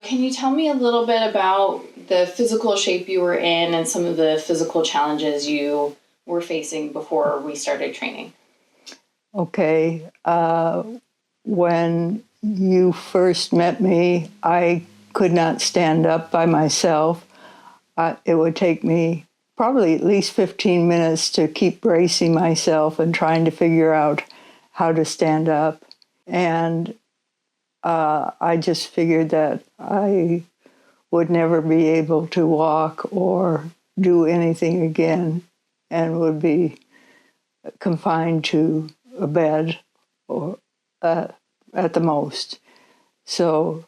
Can you tell me a little bit about the physical shape you were in and some of the physical challenges you were facing before we started training? Okay. When you first met me, I could not stand up by myself. It would take me probably at least 15 minutes to keep bracing myself and trying to figure out how to stand up. And I just figured that I would never be able to walk or do anything again and would be confined to a bed or at the most. So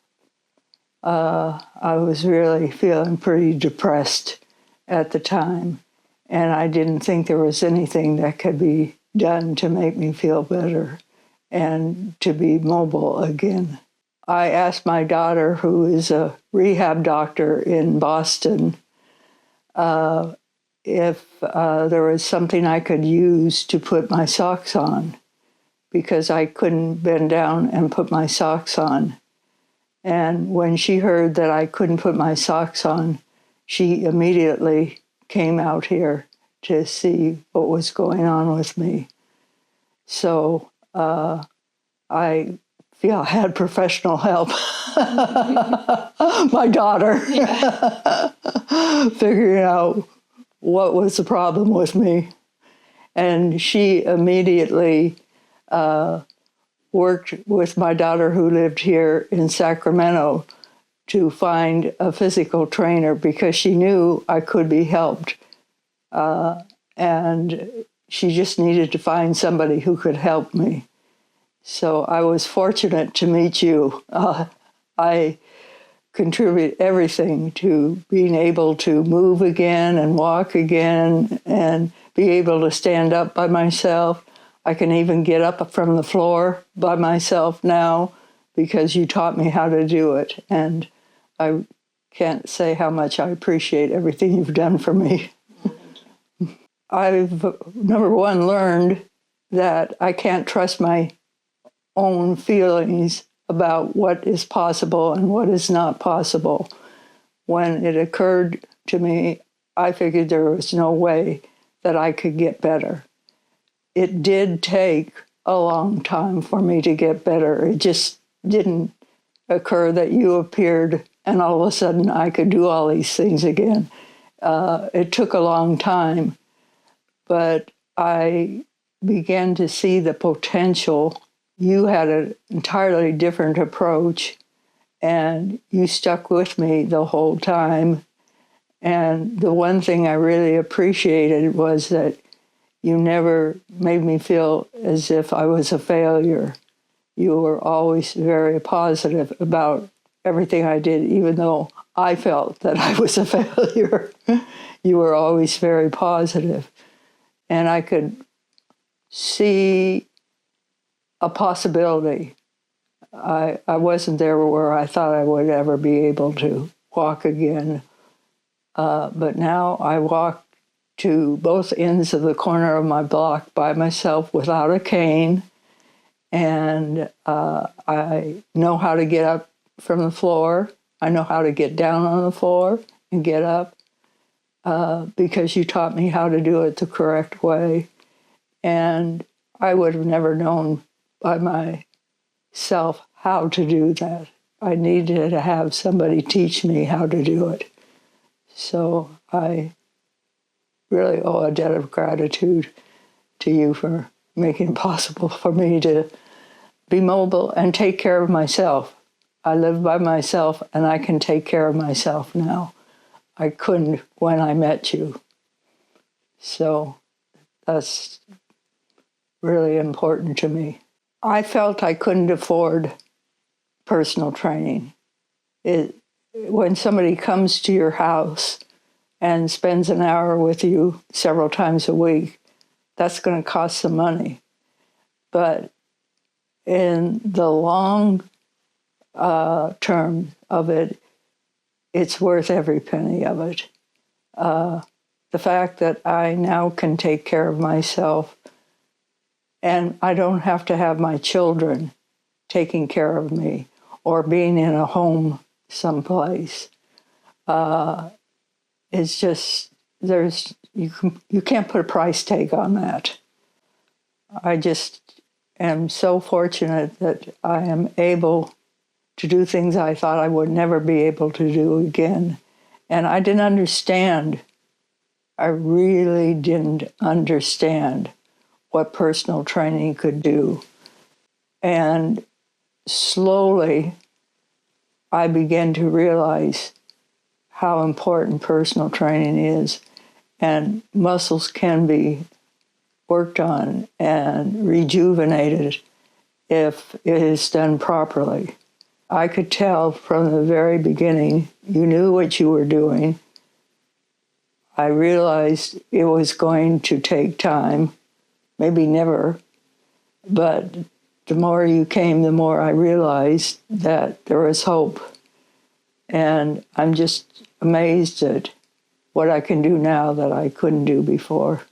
I was really feeling pretty depressed at the time, and I didn't think there was anything that could be done to make me feel better and to be mobile again. I asked my daughter, who is a rehab doctor in Boston, if there was something I could use to put my socks on, because I couldn't bend down and put my socks on. And when she heard that I couldn't put my socks on, she immediately came out here to see what was going on with me. So I feel I had professional help. My daughter figuring out what was the problem with me. And she immediately worked with my daughter, who lived here in Sacramento, to find a physical trainer because she knew I could be helped. And she just needed to find somebody who could help me. So I was fortunate to meet you. I contribute everything to being able to move again and walk again and be able to stand up by myself. I can even get up from the floor by myself now because you taught me how to do it. And I can't say how much I appreciate everything you've done for me. I've, number one, learned that I can't trust my own feelings about what is possible and what is not possible. When it occurred to me, I figured there was no way that I could get better. It did take a long time for me to get better. It just didn't occur that you appeared and all of a sudden I could do all these things again. It took a long time, but I began to see the potential. You had an entirely different approach, and you stuck with me the whole time. And the one thing I really appreciated was that you never made me feel as if I was a failure. You were always very positive about everything I did, even though I felt that I was a failure. You were always very positive. And I could see a possibility. I wasn't there where I thought I would ever be able to walk again. But now I walk to both ends of the corner of my block by myself without a cane. And I know how to get up from the floor. I know how to get down on the floor and get up because you taught me how to do it the correct way. And I would have never known by myself how to do that. I needed to have somebody teach me how to do it. So I really owe a debt of gratitude to you for making it possible for me to be mobile and take care of myself. I live by myself and I can take care of myself now. I couldn't when I met you. So that's really important to me. I felt I couldn't afford personal training. When somebody comes to your house and spends an hour with you several times a week, that's going to cost some money. But in the long term of it, it's worth every penny of it. The fact that I now can take care of myself and I don't have to have my children taking care of me or being in a home someplace. It's just you can't put a price tag on that. I just am so fortunate that I am able to do things I thought I would never be able to do again. And I didn't understand. I really didn't understand what personal training could do. And slowly, I began to realize how important personal training is. And muscles can be worked on and rejuvenated if it is done properly. I could tell from the very beginning you knew what you were doing. I realized it was going to take time, maybe never, but the more you came, the more I realized that there was hope. And I'm just amazed at what I can do now that I couldn't do before.